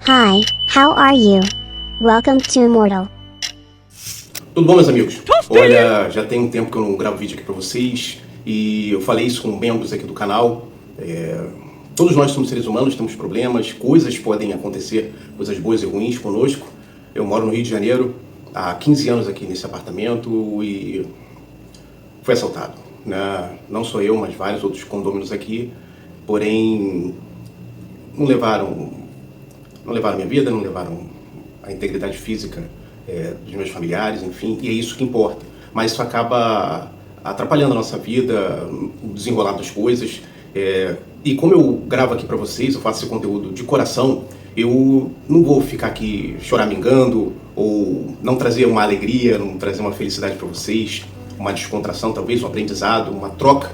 Hi, how are you? Welcome to Immortal. Tudo bom, meus amigos? Olha, já tem um tempo que eu não gravo vídeo aqui pra vocês e eu falei isso com membros aqui do canal. Todos nós somos seres humanos, temos problemas, coisas podem acontecer, coisas boas e ruins conosco. Eu moro no Rio de Janeiro há 15 anos aqui nesse apartamento e fui assaltado, né? Não sou eu, mas vários outros condôminos aqui, porém não levaram minha vida, não levaram a integridade física dos meus familiares, enfim, e é isso que importa. Mas isso acaba atrapalhando a nossa vida, o desenrolar das coisas. E como eu gravo aqui pra vocês, eu faço esse conteúdo de coração, eu não vou ficar aqui choramingando ou não trazer uma alegria, não trazer uma felicidade pra vocês, uma descontração, talvez um aprendizado, uma troca,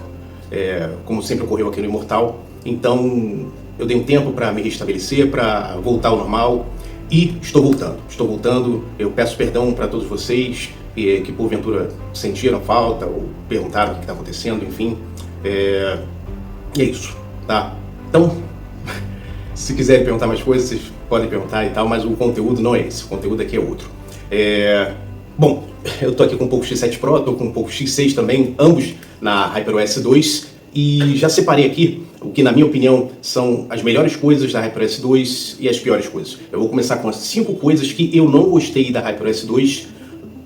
como sempre ocorreu aqui no Imortal. Então eu dei um tempo para me restabelecer, para voltar ao normal e estou voltando. Eu peço perdão para todos vocês que porventura sentiram falta ou perguntaram o que está acontecendo, enfim. E é isso, tá? Então, se quiserem perguntar mais coisas, vocês podem perguntar e tal, mas o conteúdo não é esse, o conteúdo aqui é outro. Bom, eu tô aqui com o Poco X7 Pro, tô com o Poco X6 também, ambos na HyperOS 2, e já separei aqui o que, na minha opinião, são as melhores coisas da HyperOS 2 e as piores coisas. Eu vou começar com as 5 coisas que eu não gostei da HyperOS 2,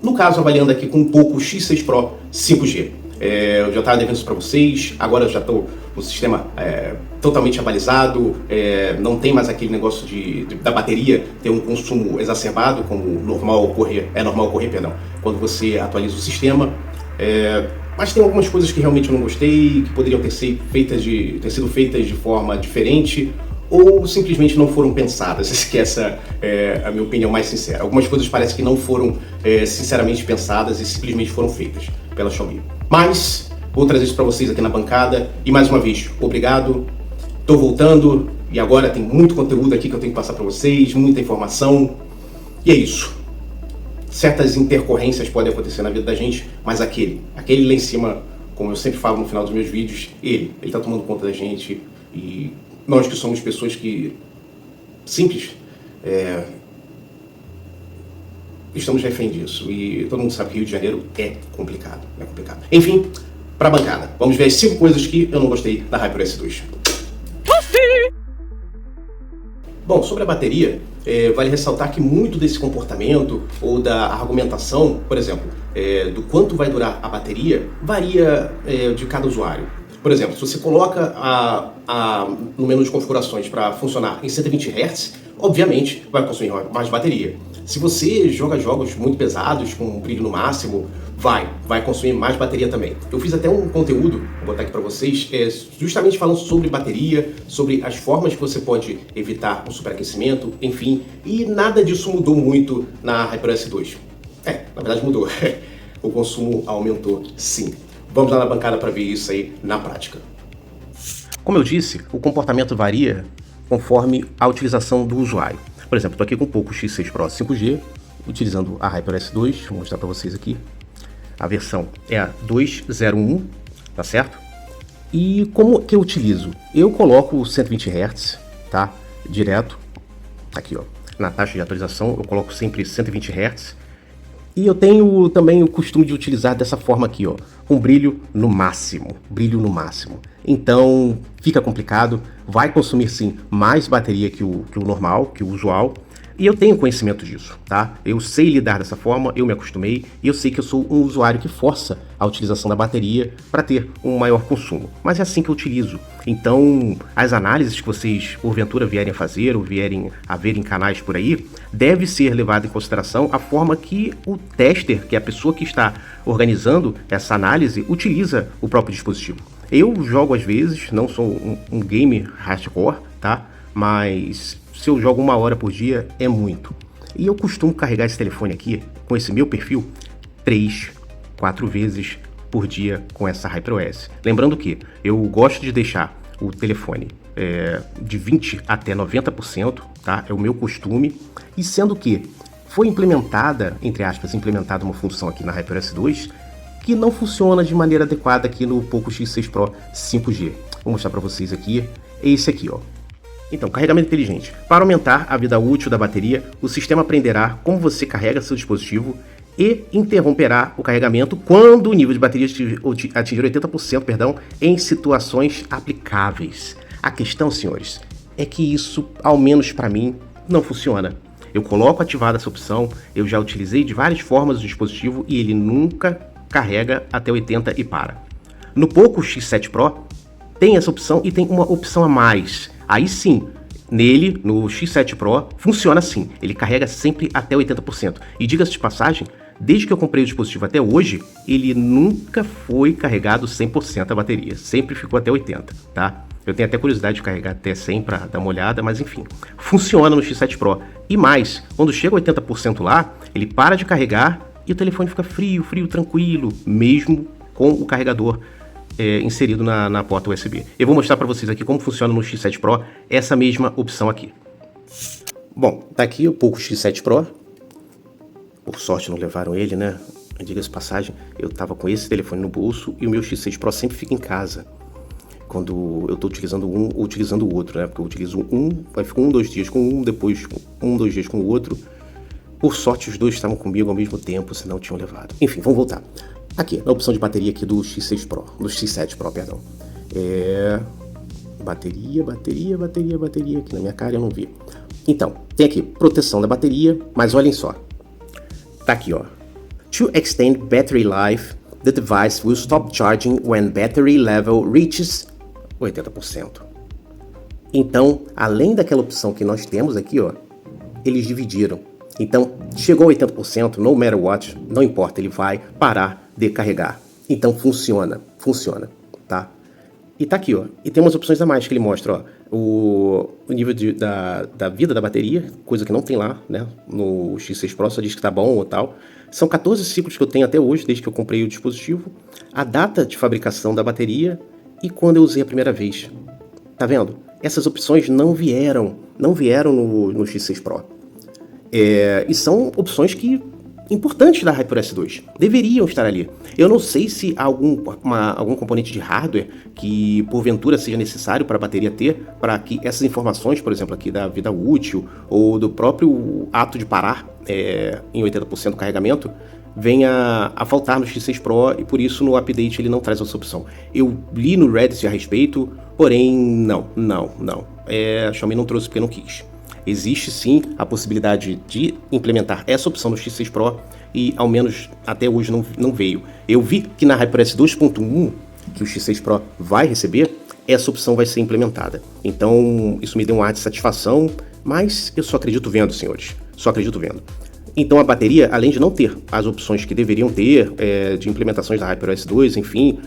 no caso, avaliando aqui com o Poco X6 Pro 5G. Eu já estava devendo isso para vocês, agora eu já estou no sistema totalmente abalizado, não tem mais aquele negócio da bateria ter um consumo exacerbado, como é normal ocorrer, quando você atualiza o sistema. Mas tem algumas coisas que realmente eu não gostei, que poderiam ter sido feitas de forma diferente, ou simplesmente não foram pensadas. Essa é a minha opinião mais sincera. Algumas coisas parece que não foram sinceramente pensadas e simplesmente foram feitas pela Xiaomi. Mas vou trazer isso para vocês aqui na bancada e mais uma vez, obrigado. Tô voltando e agora tem muito conteúdo aqui que eu tenho que passar para vocês, muita informação. E é isso. Certas intercorrências podem acontecer na vida da gente, mas aquele lá em cima, como eu sempre falo no final dos meus vídeos, ele tá tomando conta da gente e nós que somos pessoas que simples, estamos refém disso e todo mundo sabe que Rio de Janeiro é complicado. Enfim, pra bancada, vamos ver as 5 coisas que eu não gostei da HyperOS 2. Bom, sobre a bateria, vale ressaltar que muito desse comportamento ou da argumentação, por exemplo, do quanto vai durar a bateria, varia de cada usuário. Por exemplo, se você coloca no menu de configurações para funcionar em 120 Hz, obviamente vai consumir mais bateria. Se você joga jogos muito pesados, com brilho no máximo, vai consumir mais bateria também. Eu fiz até um conteúdo, vou botar aqui para vocês, justamente falando sobre bateria, sobre as formas que você pode evitar um superaquecimento, enfim, e nada disso mudou muito na HyperOS 2. Na verdade mudou, o consumo aumentou sim. Vamos lá na bancada para ver isso aí na prática. Como eu disse, o comportamento varia conforme a utilização do usuário. Por exemplo, estou aqui com o Poco X6 Pro 5G, utilizando a HyperOS 2, vou mostrar para vocês aqui. A versão é a 2.0.1, tá certo? E como que eu utilizo? Eu coloco 120 Hz, tá? Direto, aqui ó, na taxa de atualização eu coloco sempre 120 Hz. E eu tenho também o costume de utilizar dessa forma aqui, ó, com brilho no máximo. Então fica complicado, vai consumir sim mais bateria que o normal, que o usual. E eu tenho conhecimento disso, tá? Eu sei lidar dessa forma, eu me acostumei e eu sei que eu sou um usuário que força a utilização da bateria para ter um maior consumo. Mas é assim que eu utilizo. Então, as análises que vocês, porventura, vierem a fazer ou vierem a ver em canais por aí, deve ser levada em consideração a forma que o tester, que é a pessoa que está organizando essa análise, utiliza o próprio dispositivo. Eu jogo às vezes, não sou um game hardcore, tá? Mas se eu jogo 1 hora por dia, é muito. E eu costumo carregar esse telefone aqui, com esse meu perfil, 3, 4 vezes por dia com essa HyperOS. Lembrando que eu gosto de deixar o telefone de 20 até 90%, tá? É o meu costume. E sendo que foi implementada, entre aspas, uma função aqui na HyperOS 2 que não funciona de maneira adequada aqui no Poco X6 Pro 5G. Vou mostrar para vocês aqui, é esse aqui, ó. Então, carregamento inteligente. Para aumentar a vida útil da bateria, o sistema aprenderá como você carrega seu dispositivo e interromperá o carregamento quando o nível de bateria atingir 80%, em situações aplicáveis. A questão, senhores, é que isso, ao menos para mim, não funciona. Eu coloco ativada essa opção, eu já utilizei de várias formas o dispositivo e ele nunca carrega até 80 e para. No Poco X7 Pro tem essa opção e tem uma opção a mais. Aí sim, nele, no X7 Pro, funciona assim, ele carrega sempre até 80%. E diga-se de passagem, desde que eu comprei o dispositivo até hoje, ele nunca foi carregado 100% a bateria, sempre ficou até 80%, tá? Eu tenho até curiosidade de carregar até 100 para dar uma olhada, mas enfim, funciona no X7 Pro. E mais, quando chega a 80% lá, ele para de carregar e o telefone fica frio, tranquilo, mesmo com o carregador inserido na porta USB. Eu vou mostrar para vocês aqui como funciona no X7 Pro essa mesma opção aqui. Bom, tá aqui o Poco X7 Pro. Por sorte não levaram ele, né? Diga-se de passagem, eu tava com esse telefone no bolso e o meu X6 Pro sempre fica em casa. Quando eu tô utilizando um ou utilizando o outro, né? Porque eu utilizo vai ficar 2 dias com um, depois 2 dias com o outro. Por sorte os dois estavam comigo ao mesmo tempo, senão tinham levado. Enfim, vamos voltar. Aqui, na opção de bateria aqui do X6 Pro, do X7 Pro, perdão. Bateria, aqui na minha cara eu não vi. Então, tem aqui proteção da bateria, mas olhem só. Tá aqui, ó. To extend battery life, the device will stop charging when battery level reaches 80%. Então, além daquela opção que nós temos aqui, ó, eles dividiram. Então, chegou a 80%, no matter what, não importa, ele vai parar de carregar. Então, funciona, tá? E tá aqui, ó, e tem umas opções a mais que ele mostra, ó, o nível da vida da bateria, coisa que não tem lá, né, no X6 Pro, só diz que tá bom ou tal. São 14 ciclos que eu tenho até hoje, desde que eu comprei o dispositivo, a data de fabricação da bateria e quando eu usei a primeira vez. Tá vendo? Essas opções não vieram no X6 Pro. E são opções importantes da HyperOS 2. Deveriam estar ali. Eu não sei se há algum componente de hardware que porventura seja necessário para a bateria ter, para que essas informações, por exemplo, aqui da vida útil ou do próprio ato de parar em 80% do carregamento, venha a faltar no X6 Pro e por isso no update ele não traz essa opção. Eu li no Reddit a respeito, porém não. A Xiaomi não trouxe porque não quis. Existe sim a possibilidade de implementar essa opção no X6 Pro e ao menos até hoje não veio. Eu vi que na HyperOS 2.1, que o X6 Pro vai receber, essa opção vai ser implementada. Então isso me deu um ar de satisfação, mas eu só acredito vendo, senhores. Só acredito vendo. Então a bateria, além de não ter as opções que deveriam ter, de implementações da HyperOS 2, enfim,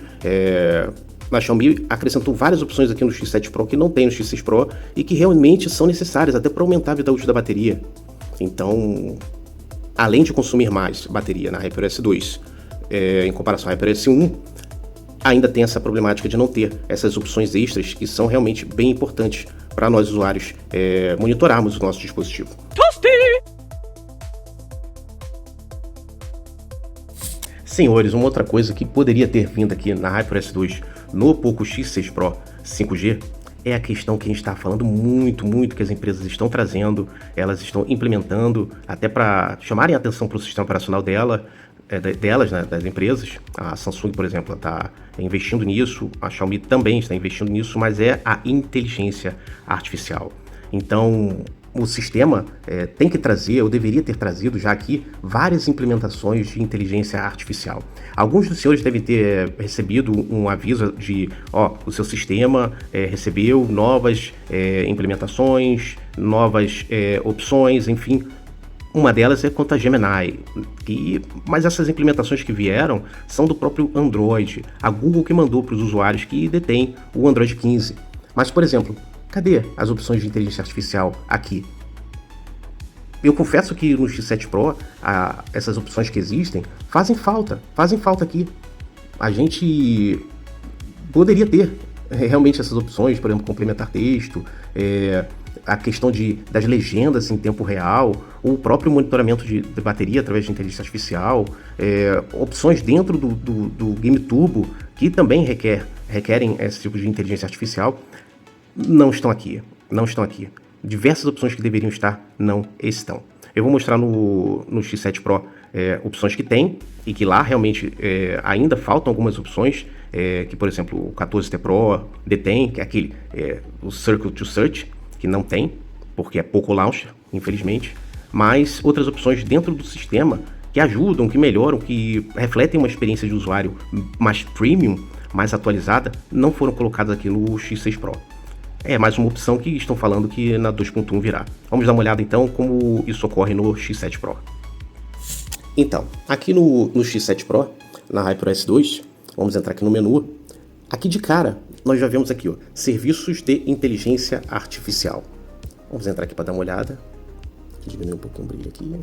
a Xiaomi acrescentou várias opções aqui no X7 Pro que não tem no X6 Pro e que realmente são necessárias até para aumentar a vida útil da bateria. Então, além de consumir mais bateria na HyperOS 2 em comparação à HyperOS 1, ainda tem essa problemática de não ter essas opções extras que são realmente bem importantes para nós usuários monitorarmos o nosso dispositivo. Senhores, uma outra coisa que poderia ter vindo aqui na HyperOS 2 no Poco X6 Pro 5G é a questão que a gente está falando muito que as empresas estão trazendo, elas estão implementando até para chamarem a atenção para o sistema operacional delas, né, das empresas. A Samsung, por exemplo, está investindo nisso, a Xiaomi também está investindo nisso, mas é a inteligência artificial. Então, o sistema tem que trazer, ou deveria ter trazido já aqui, várias implementações de inteligência artificial. Alguns dos senhores devem ter recebido um aviso de, o seu sistema recebeu novas implementações, novas opções, enfim. Uma delas é quanto a Gemini, mas essas implementações que vieram são do próprio Android, a Google que mandou para os usuários que detêm o Android 15. Mas, por exemplo, cadê as opções de inteligência artificial aqui? Eu confesso que no X7 Pro, essas opções que existem fazem falta aqui. A gente poderia ter realmente essas opções, por exemplo, complementar texto, a questão das legendas em tempo real, o próprio monitoramento de bateria através de inteligência artificial, opções dentro do Game que também requerem esse tipo de inteligência artificial. Não estão aqui. não estão aqui. Diversas opções que deveriam estar não estão. Eu vou mostrar no X7 Pro opções que tem e que lá realmente ainda faltam algumas opções, que, por exemplo, o 14T Pro detém, que é aquele, o Circle to Search, que não tem, porque é pouco launcher, infelizmente, mas outras opções dentro do sistema que ajudam, que melhoram, que refletem uma experiência de usuário mais premium, mais atualizada, não foram colocadas aqui no X6 Pro. É mais uma opção que estão falando que na 2.1 virá. Vamos dar uma olhada então como isso ocorre no X7 Pro. Então, aqui no X7 Pro, na HyperOS 2, vamos entrar aqui no menu. Aqui de cara, nós já vemos aqui, ó, serviços de inteligência artificial. Vamos entrar aqui para dar uma olhada. Diminuir um pouquinho o brilho aqui.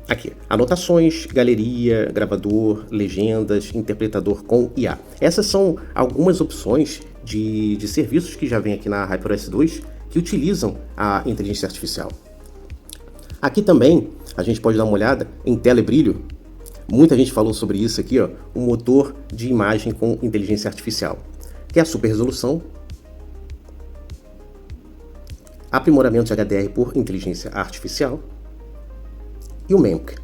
Aqui, anotações, galeria, gravador, legendas, interpretador com IA. Essas são algumas opções de serviços que já vem aqui na HyperOS 2 que utilizam a inteligência artificial. Aqui também a gente pode dar uma olhada em tela e brilho. Muita gente falou sobre isso aqui, ó, um motor de imagem com inteligência artificial, que é a super resolução, aprimoramento de HDR por inteligência artificial e o MEMC.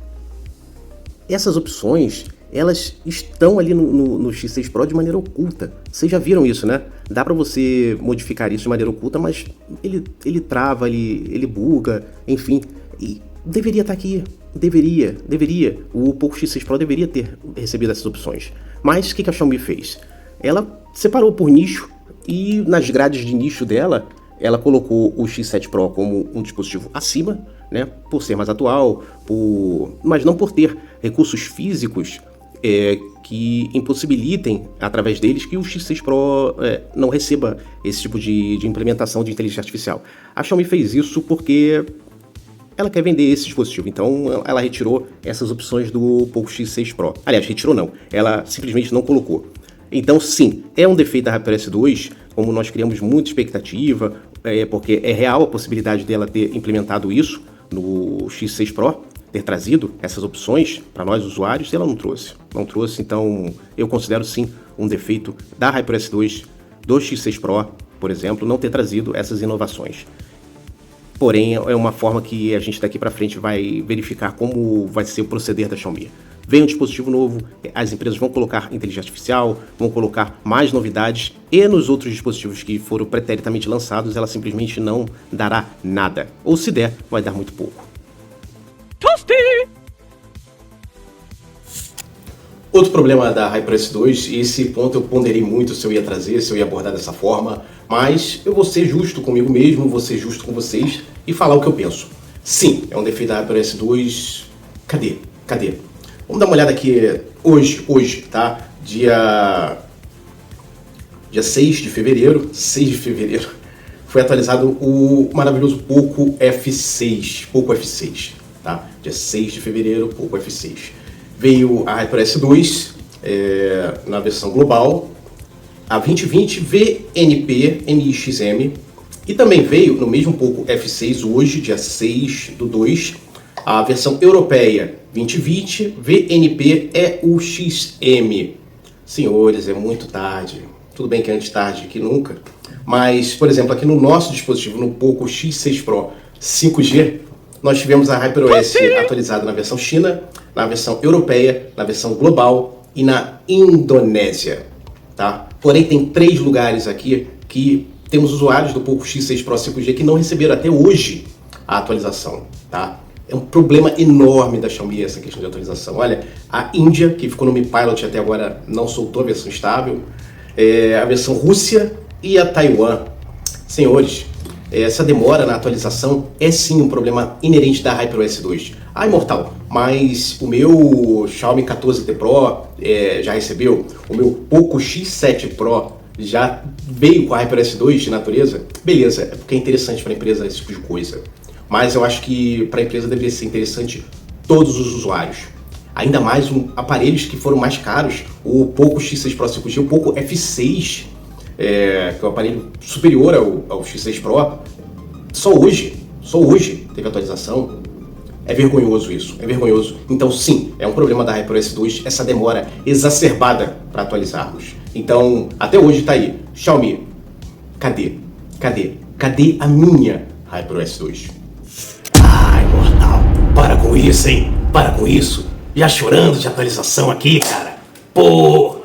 Essas opções, elas estão ali no X6 Pro de maneira oculta. Vocês já viram isso, né? Dá para você modificar isso de maneira oculta, mas ele trava, ele buga, enfim. E deveria estar aqui. Deveria. O Poco X6 Pro deveria ter recebido essas opções. Mas o que a Xiaomi fez? Ela separou por nicho e nas grades de nicho dela, ela colocou o X7 Pro como um dispositivo acima, né, por ser mais atual, mas não por ter recursos físicos que impossibilitem, através deles, que o X6 Pro não receba esse tipo de implementação de inteligência artificial. A Xiaomi fez isso porque ela quer vender esse dispositivo, então ela retirou essas opções do Poco X6 Pro. Aliás, retirou não, ela simplesmente não colocou. Então sim, é um defeito da HyperOS 2, como nós criamos muita expectativa, porque é real a possibilidade dela ter implementado isso no X6 Pro, ter trazido essas opções para nós usuários, e ela não trouxe. Então eu considero sim um defeito da HyperOS 2, do X6 Pro, por exemplo, não ter trazido essas inovações. Porém, é uma forma que a gente daqui para frente vai verificar como vai ser o proceder da Xiaomi. Vem um dispositivo novo, as empresas vão colocar inteligência artificial, vão colocar mais novidades, e nos outros dispositivos que foram preteritamente lançados, ela simplesmente não dará nada. Ou se der, vai dar muito pouco. Toasty! Outro problema da HyperOS 2, e esse ponto eu ponderei muito se eu ia trazer, se eu ia abordar dessa forma, mas eu vou ser justo comigo mesmo, vou ser justo com vocês e falar o que eu penso. Sim, é um defeito da HyperOS 2. Cadê? Vamos dar uma olhada aqui hoje, tá? Dia 6 de fevereiro, foi atualizado o maravilhoso Poco F6, tá? Dia 6 de fevereiro, Poco F6. Veio a HyperOS 2 na versão global, a 2020 VNP NIXM, e também veio no mesmo Poco F6 hoje, dia 6/2, a versão europeia 2020 VNP EUXM. Senhores, é muito tarde. Tudo bem que é antes tarde que nunca, mas, por exemplo, aqui no nosso dispositivo, no Poco X6 Pro 5G, nós tivemos a HyperOS atualizada na versão China, na versão europeia, na versão global e na Indonésia, tá? Porém, tem 3 lugares aqui que temos usuários do Poco X6 Pro 5G que não receberam até hoje a atualização, tá? É um problema enorme da Xiaomi essa questão de atualização. Olha, a Índia, que ficou no Mi Pilot até agora, não soltou a versão estável, a versão Rússia e a Taiwan. Senhores, essa demora na atualização é sim um problema inerente da HyperOS 2. Ah, Imortal, mas o meu Xiaomi 14T Pro já recebeu, o meu Poco X7 Pro já veio com a HyperOS 2 de natureza. Beleza, é porque é interessante para a empresa esse tipo de coisa. Mas eu acho que para a empresa deveria ser interessante todos os usuários. Ainda mais aparelhos que foram mais caros, o Poco X6 Pro 5G, o Poco F6, que é o aparelho superior ao X6 Pro, só hoje teve atualização. É vergonhoso isso, é vergonhoso. Então sim, é um problema da HyperOS 2, essa demora exacerbada para atualizarmos. Então, até hoje tá aí, Xiaomi, Cadê a minha HyperOS 2? Ai, mortal, para com isso, hein? Para com isso. Já chorando de atualização aqui, cara. Pô,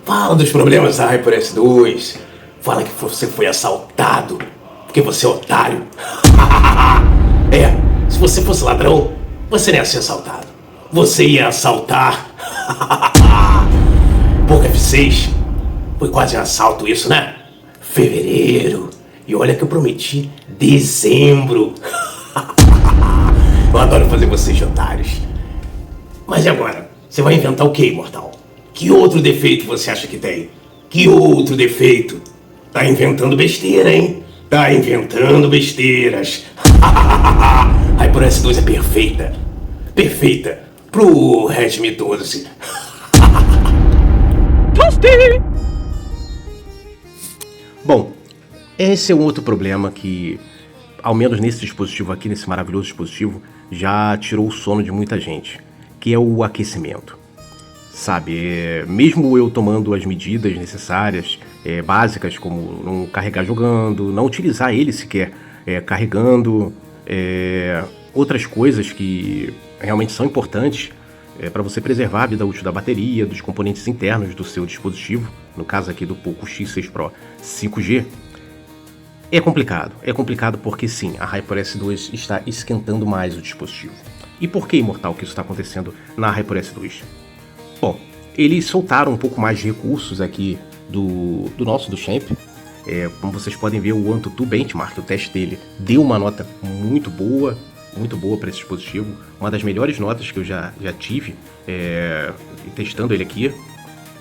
fala dos problemas da HyperOS 2. Fala que você foi assaltado, porque você é otário. Se você fosse ladrão, você não ia ser assaltado. Você ia assaltar. Pouco F6. Foi quase um assalto isso, né? Fevereiro. E olha que eu prometi dezembro. Eu adoro fazer vocês de otários. Mas e agora? Você vai inventar o quê, imortal? Que outro defeito você acha que tem? Que outro defeito? Tá inventando besteira, hein? Tá inventando besteiras. A HyperOS 2 é perfeita. Perfeita pro Redmi 12. Bom, esse é um outro problema que, ao menos nesse dispositivo aqui, nesse maravilhoso dispositivo, já tirou o sono de muita gente, que é o aquecimento. Sabe, mesmo eu tomando as medidas necessárias, básicas, como não carregar jogando, não utilizar ele sequer carregando, outras coisas que realmente são importantes para você preservar a vida útil da bateria, dos componentes internos do seu dispositivo, no caso aqui do Poco X6 Pro 5G, é complicado porque sim, a HyperOS 2 está esquentando mais o dispositivo. E por que, imortal, que isso está acontecendo na HyperOS 2? Bom, eles soltaram um pouco mais de recursos aqui do Champ. Como vocês podem ver, o AnTuTu Benchmark, o teste dele, deu uma nota muito boa para esse dispositivo. Uma das melhores notas que eu já tive testando ele aqui.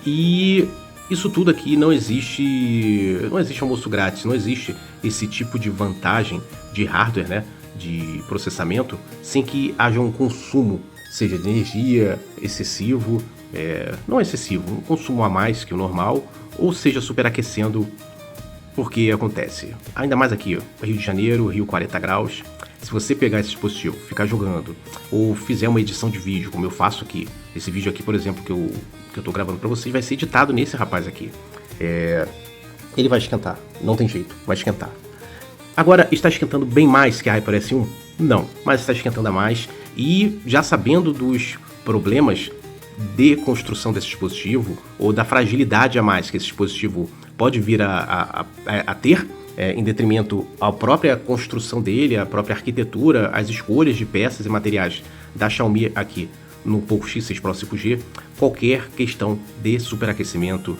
E isso tudo aqui não existe almoço grátis, não existe esse tipo de vantagem de hardware, né, de processamento, sem que haja um consumo, seja de energia excessivo, não excessivo, um consumo a mais que o normal, ou seja, superaquecendo, porque acontece. Ainda mais aqui, Rio de Janeiro, Rio 40 graus, se você pegar esse dispositivo, ficar jogando, ou fizer uma edição de vídeo, como eu faço aqui, esse vídeo aqui, por exemplo, que eu tô gravando pra vocês, vai ser editado nesse rapaz aqui. Ele vai esquentar, não tem jeito, vai esquentar. Agora, está esquentando bem mais que a HyperOS 1? Não, mas está esquentando a mais, e já sabendo dos problemas de construção desse dispositivo, ou da fragilidade a mais que esse dispositivo pode vir a ter, em detrimento à própria construção dele, à própria arquitetura, as escolhas de peças e materiais da Xiaomi aqui no Poco X6 Pro 5G, qualquer questão de superaquecimento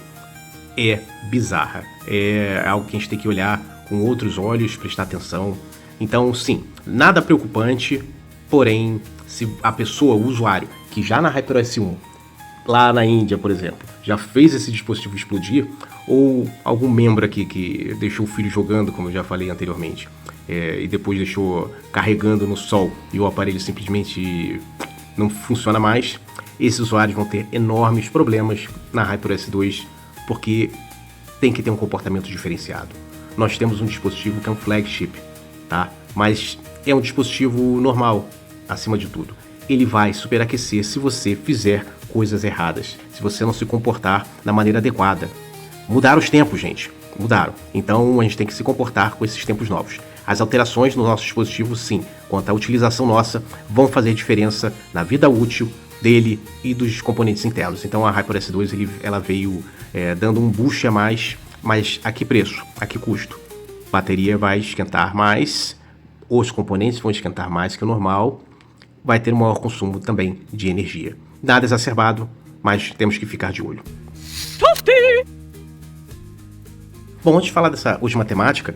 é bizarra. É algo que a gente tem que olhar com outros olhos, prestar atenção. Então, sim, nada preocupante, porém, se a pessoa, o usuário, que já na HyperOS 1, lá na Índia, por exemplo, já fez esse dispositivo explodir, ou algum membro aqui que deixou o filho jogando, como eu já falei anteriormente, e depois deixou carregando no sol e o aparelho simplesmente não funciona mais, esses usuários vão ter enormes problemas na HyperOS 2, porque tem que ter um comportamento diferenciado. Nós temos um dispositivo que é um flagship, tá? Mas é um dispositivo normal, acima de tudo. Ele vai superaquecer se você fizer coisas erradas, se você não se comportar da maneira adequada. Mudaram os tempos, gente. Mudaram. Então a gente tem que se comportar com esses tempos novos. As alterações no nosso dispositivo, sim, quanto à utilização nossa, vão fazer diferença na vida útil dele e dos componentes internos. Então a HyperOS 2 ela veio dando um boost a mais, mas a que preço? A que custo? A bateria vai esquentar mais, os componentes vão esquentar mais que o normal, vai ter um maior consumo também de energia. Nada exacerbado, mas temos que ficar de olho. Bom, antes de falar dessa última temática,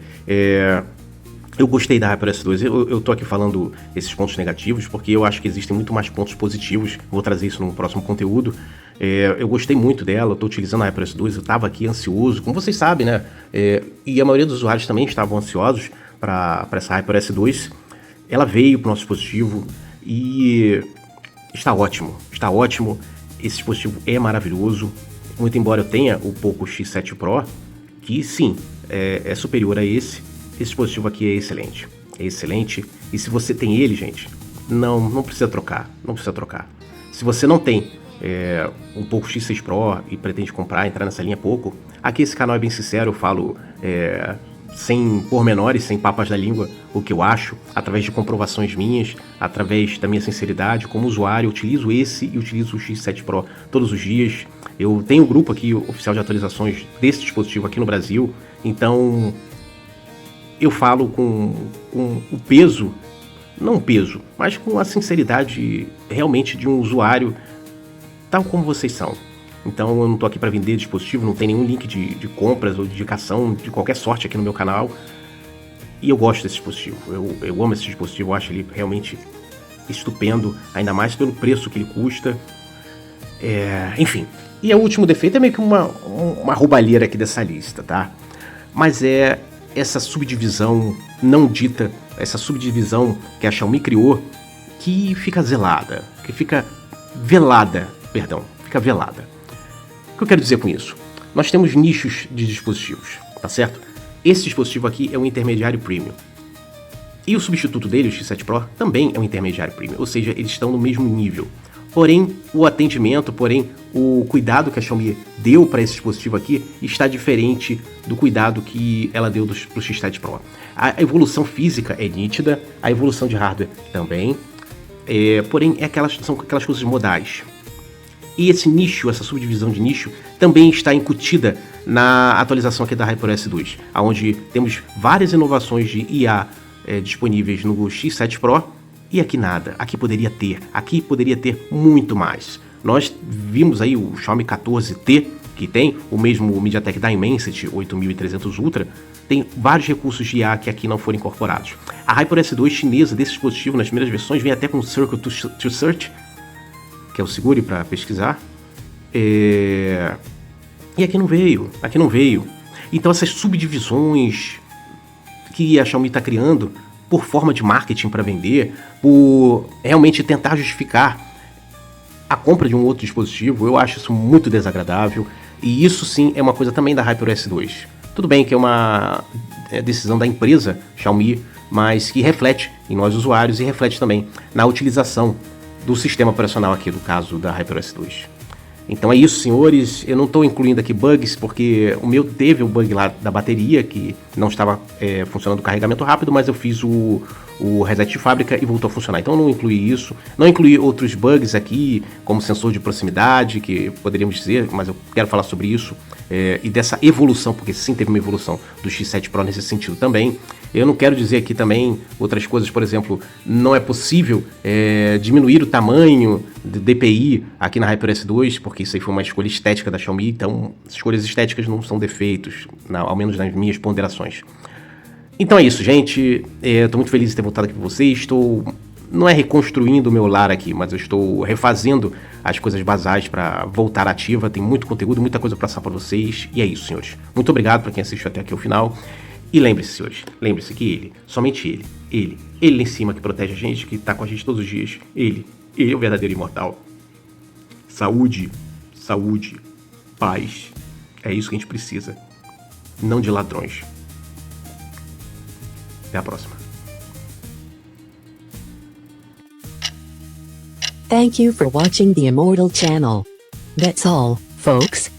eu gostei da HyperOS 2, eu tô aqui falando esses pontos negativos, porque eu acho que existem muito mais pontos positivos, vou trazer isso num próximo conteúdo. Eu gostei muito dela, eu tô utilizando a HyperOS 2, eu tava aqui ansioso, como vocês sabem, né? E a maioria dos usuários também estavam ansiosos para essa HyperOS 2. Ela veio pro nosso dispositivo e está ótimo, esse dispositivo é maravilhoso, muito embora eu tenha o Poco X7 Pro, que sim, é superior a esse dispositivo aqui é excelente, e se você tem ele, gente, não precisa trocar, Se você não tem um Poco X6 Pro e pretende entrar nessa linha Poco, aqui esse canal é bem sincero, eu falo sem pormenores, sem papas na língua, o que eu acho, através de comprovações minhas, através da minha sinceridade como usuário. Eu utilizo esse e utilizo o X7 Pro todos os dias. Eu tenho um grupo aqui oficial de atualizações desse dispositivo aqui no Brasil, então eu falo com o peso, não peso, mas com a sinceridade realmente de um usuário tal como vocês são. Então eu não tô aqui para vender dispositivo, não tem nenhum link de compras ou de indicação de qualquer sorte aqui no meu canal. E eu gosto desse dispositivo, eu amo esse dispositivo, eu acho ele realmente estupendo, ainda mais pelo preço que ele custa. Enfim, e o último defeito é meio que uma roubalheira aqui dessa lista, tá? Mas é essa subdivisão não dita, essa subdivisão que a Xiaomi criou, que fica zelada, que fica velada. O que eu quero dizer com isso? Nós temos nichos de dispositivos, tá certo? Esse dispositivo aqui é um intermediário premium. E o substituto dele, o X7 Pro, também é um intermediário premium, ou seja, eles estão no mesmo nível. Porém, o atendimento, o cuidado que a Xiaomi deu para esse dispositivo aqui está diferente do cuidado que ela deu pro X7 Pro. A evolução física é nítida, a evolução de hardware também, porém são aquelas coisas modais. E esse nicho, essa subdivisão de nicho, também está incutida na atualização aqui da HyperOS 2, onde temos várias inovações de IA disponíveis no X7 Pro, e aqui nada, aqui poderia ter muito mais. Nós vimos aí o Xiaomi 14T, que tem o mesmo MediaTek Dimensity 8300 Ultra, tem vários recursos de IA que aqui não foram incorporados. A HyperOS 2 chinesa desse dispositivo, nas primeiras versões, vem até com o Circle to Search, que é o segure para pesquisar, e aqui não veio. Então essas subdivisões que a Xiaomi está criando por forma de marketing para vender, por realmente tentar justificar a compra de um outro dispositivo, eu acho isso muito desagradável, e isso sim é uma coisa também da HyperOS 2. Tudo bem que é uma decisão da empresa Xiaomi, mas que reflete em nós usuários e reflete também na utilização do sistema operacional aqui, do caso da HyperOS 2. Então é isso, senhores. Eu não estou incluindo aqui bugs, porque o meu teve o bug lá da bateria, que não estava funcionando o carregamento rápido, mas eu fiz o reset de fábrica e voltou a funcionar. Então eu não incluí isso. Não incluí outros bugs aqui, como sensor de proximidade, que poderíamos dizer, mas eu quero falar sobre isso. E dessa evolução, porque sim, teve uma evolução do X7 Pro nesse sentido também. Eu não quero dizer aqui também outras coisas, por exemplo, não é possível diminuir o tamanho do DPI aqui na HyperOS 2, porque isso aí foi uma escolha estética da Xiaomi, então escolhas estéticas não são defeitos, ao menos nas minhas ponderações. Então é isso, gente, eu tô muito feliz de ter voltado aqui com vocês, não é reconstruindo o meu lar aqui, mas eu estou refazendo as coisas basais para voltar ativa, tem muito conteúdo, muita coisa para passar para vocês, e é isso, senhores. Muito obrigado para quem assistiu até aqui ao final. E lembre-se, senhores, lembre-se que ele, somente ele lá em cima que protege a gente, que tá com a gente todos os dias, ele é o verdadeiro imortal. Saúde, paz, é isso que a gente precisa, não de ladrões. Até a próxima. Thank you for watching the Immortal channel. That's all, folks.